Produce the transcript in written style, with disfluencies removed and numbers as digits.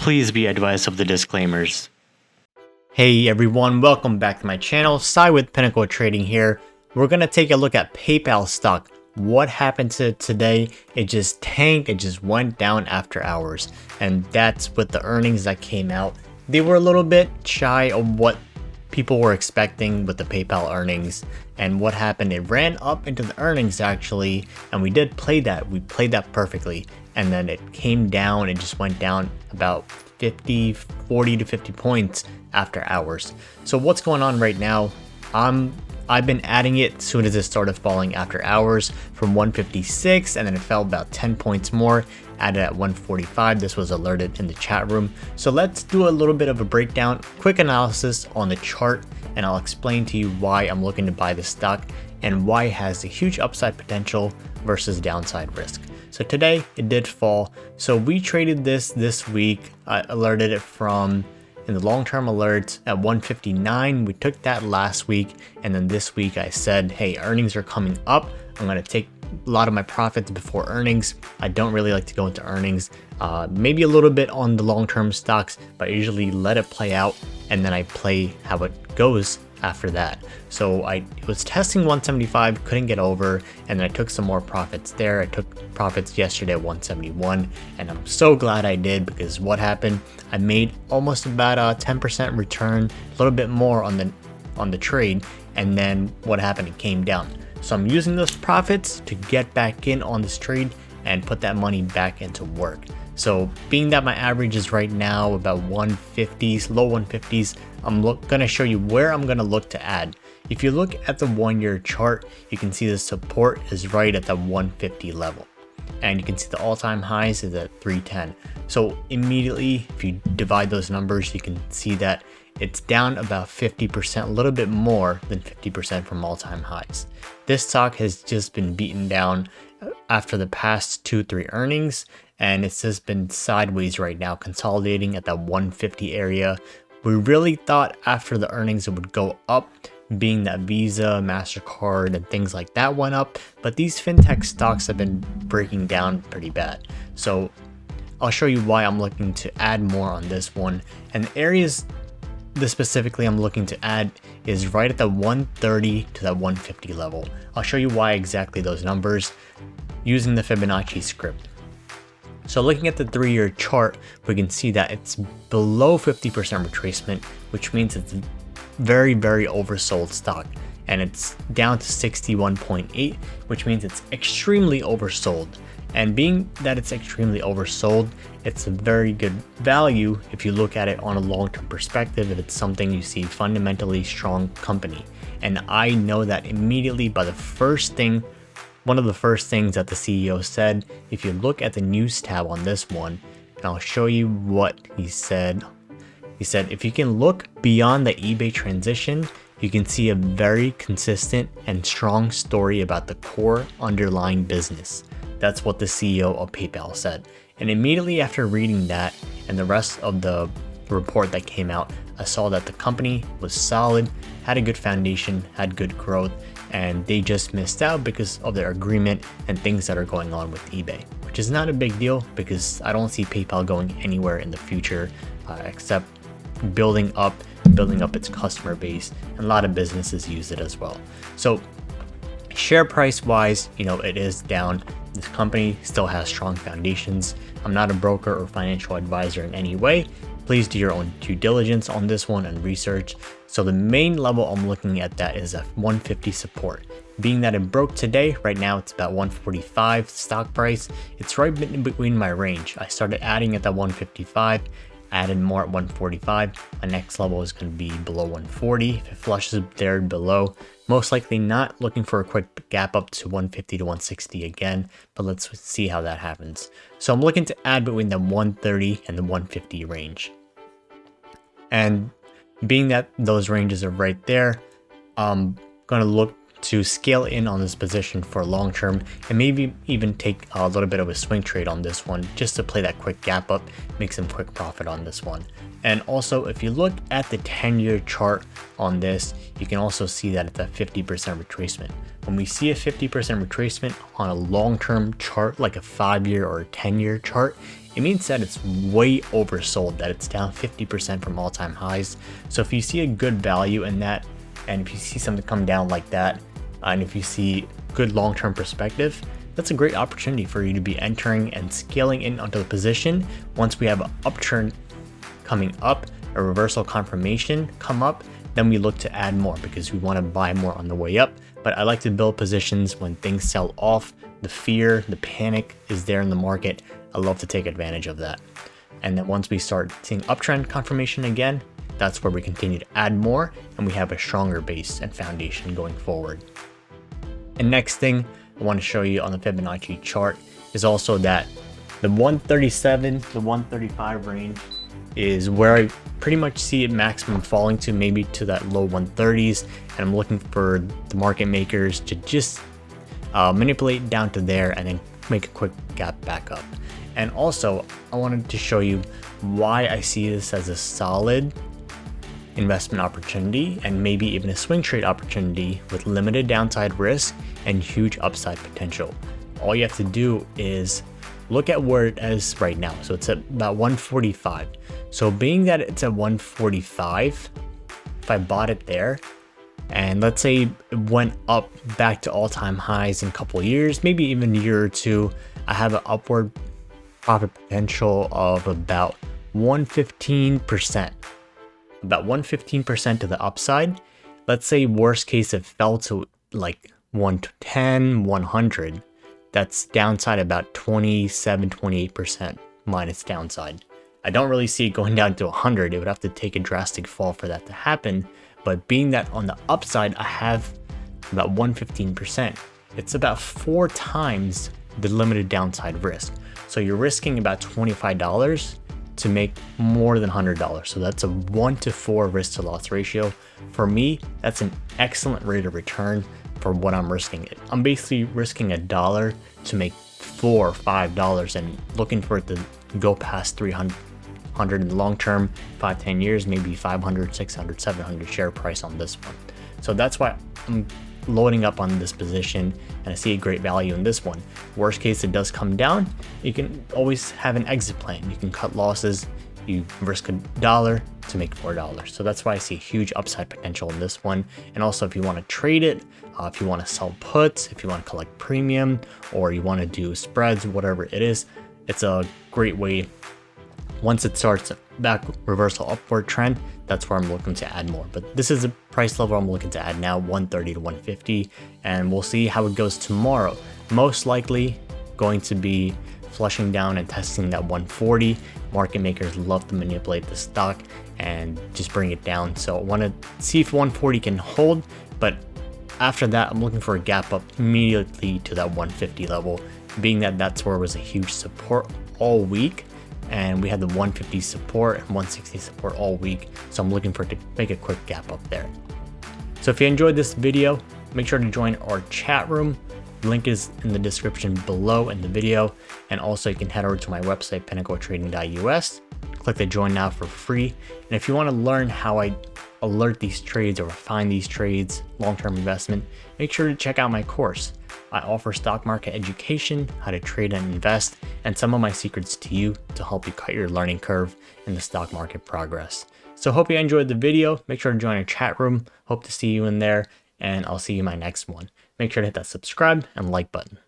Please be advised of the disclaimers. Hey everyone, welcome back to my channel. Sai with Pinnacle Trading here. We're going to take a look at PayPal stock. What happened to it today? It just tanked, it just went down after hours. And that's with the earnings that came out. They were a little bit shy of what people were expecting with the PayPal earnings. And what happened, it ran up into the earnings actually, and we did play that. We played that perfectly. And then it came down, it just went down about 40 to 50 points after hours. So what's going on right now? I've been adding it as soon as it started falling after hours from 156, and then it fell about 10 points more, added at 145. This was alerted in the chat room. So let's do a little bit of a breakdown, quick analysis on the chart, and I'll explain to you why I'm looking to buy this stock and why it has a huge upside potential versus downside risk. So today it did fall. So we traded this week. I alerted it from in the long-term alerts at 159. We took that last week, and then this week I said, hey, earnings are coming up. I'm going to take a lot of my profits before earnings. I don't really like to go into earnings, maybe a little bit on the long-term stocks, but I usually let it play out and then I play how it goes after that. So I was testing 175, couldn't get over, and then I took some more profits there. I took profits yesterday at 171, and I'm so glad I did, because what happened, I made almost about a 10% return, a little bit more on the trade, and then what happened, it came down. So I'm using those profits to get back in on this trade and put that money back into work. So being that my average is right now about 150s, low 150s, I'm gonna show you where I'm gonna look to add. If you look at the 1-year chart, you can see the support is right at the 150 level. And you can see the all-time highs is at 310. So immediately, if you divide those numbers, you can see that it's down about 50%, a little bit more than 50% from all-time highs. This stock has just been beaten down after the past 2-3 earnings, and it's just been sideways right now, consolidating at that 150 area. We really thought after the earnings it would go up, being that Visa, MasterCard, and things like that went up, but these fintech stocks have been breaking down pretty bad. So I'll show you why I'm looking to add more on this one. And the areas that specifically I'm looking to add is right at the 130 to that 150 level. I'll show you why exactly those numbers using the Fibonacci script. So looking at the 3-year chart, we can see that it's below 50% retracement, which means it's very, very oversold stock. And it's down to 61.8, which means it's extremely oversold. And being that it's extremely oversold, it's a very good value if you look at it on a long-term perspective, if it's something you see fundamentally strong company. And I know that immediately by one of the first things that the CEO said, if you look at the news tab on this one, and I'll show you what he said. He said, if you can look beyond the eBay transition, you can see a very consistent and strong story about the core underlying business. That's what the CEO of PayPal said. And immediately after reading that and the rest of the report that came out, I saw that the company was solid, had a good foundation, had good growth, and they just missed out because of their agreement and things that are going on with eBay, which is not a big deal because I don't see PayPal going anywhere in the future except building up its customer base, and a lot of businesses use it as well. So share price wise, it is down. This company still has strong foundations. I'm not a broker or financial advisor in any way. Please do your own due diligence on this one and research. So the main level I'm looking at that is a 150 support. Being that it broke today, right now it's about 145 stock price. It's right in between my range. I started adding at that 155, added more at 145. My next level is going to be below 140. If it flushes there below, most likely not, looking for a quick gap up to 150 to 160 again, but let's see how that happens. So I'm looking to add between the 130 and the 150 range. And being that those ranges are right there, I'm going to look to scale in on this position for long term and maybe even take a little bit of a swing trade on this one just to play that quick gap up, make some quick profit on this one. And also, if you look at the 10-year chart on this, you can also see that it's a 50% retracement. When we see a 50% retracement on a long-term chart, like a 5-year or a 10-year chart, it means that it's way oversold, that it's down 50% from all-time highs. So if you see a good value in that, and if you see something come down like that, and if you see good long-term perspective, that's a great opportunity for you to be entering and scaling in onto the position. Once we have an upturn coming up, a reversal confirmation come up, then we look to add more because we want to buy more on the way up. But I like to build positions when things sell off, the fear, the panic is there in the market. I love to take advantage of that. And then once we start seeing uptrend confirmation again, that's where we continue to add more and we have a stronger base and foundation going forward. And next thing I want to show you on the Fibonacci chart is also that the 137, the 135 range is where I pretty much see it maximum falling to, maybe to that low 130s. And I'm looking for the market makers to just manipulate down to there and then make a quick gap back up. And also I wanted to show you why I see this as a solid investment opportunity and maybe even a swing trade opportunity with limited downside risk and huge upside potential. All you have to do is look at where it is right now. So it's at about 145. So being that it's at 145, if I bought it there and let's say it went up back to all-time highs in a couple of years, maybe even a year or two, I have an upward profit potential of about 115%. About 115% to the upside. Let's say worst case it fell to like 110, 100. That's downside about 27, 28% minus downside. I don't really see it going down to 100. It would have to take a drastic fall for that to happen. But being that on the upside, I have about 115%. It's about 4 times the limited downside risk. So you're risking about $25 to make more than $100. So that's a 1 to 4 risk to loss ratio. For me, that's an excellent rate of return for what I'm risking. I'm basically risking $1 to make $4 or $5 and looking for it to go past 300 in the long term, 5-10 years, maybe 500, 600, 700 share price on this one. So that's why I'm loading up on this position and I see a great value in this one. Worst case, it does come down, you can always have an exit plan. You can cut losses, you risk $1 to make $4. So that's why I see huge upside potential in this one. And also if you want to trade it, if you want to sell puts, if you want to collect premium, or you want to do spreads, whatever it is, it's a great way. Once it starts back reversal upward trend, that's where I'm looking to add more. But this is a price level I'm looking to add now, 130 to 150, and we'll see how it goes tomorrow. Most likely going to be flushing down and testing that 140. Market makers love to manipulate the stock and just bring it down. So I want to see if 140 can hold, but after that, I'm looking for a gap up immediately to that 150 level, being that that's where it was a huge support all week. And we had the 150 support and 160 support all week. So I'm looking for it to make a quick gap up there. So if you enjoyed this video, make sure to join our chat room. Link is in the description below in the video. And also you can head over to my website, pinnacletrading.us. Click the join now for free. And if you want to learn how I alert these trades or find these trades, long-term investment, make sure to check out my course. I offer stock market education, how to trade and invest, and some of my secrets to you to help you cut your learning curve in the stock market progress. So hope you enjoyed the video. Make sure to join our chat room. Hope to see you in there, and I'll see you in my next one. Make sure to hit that subscribe and like button.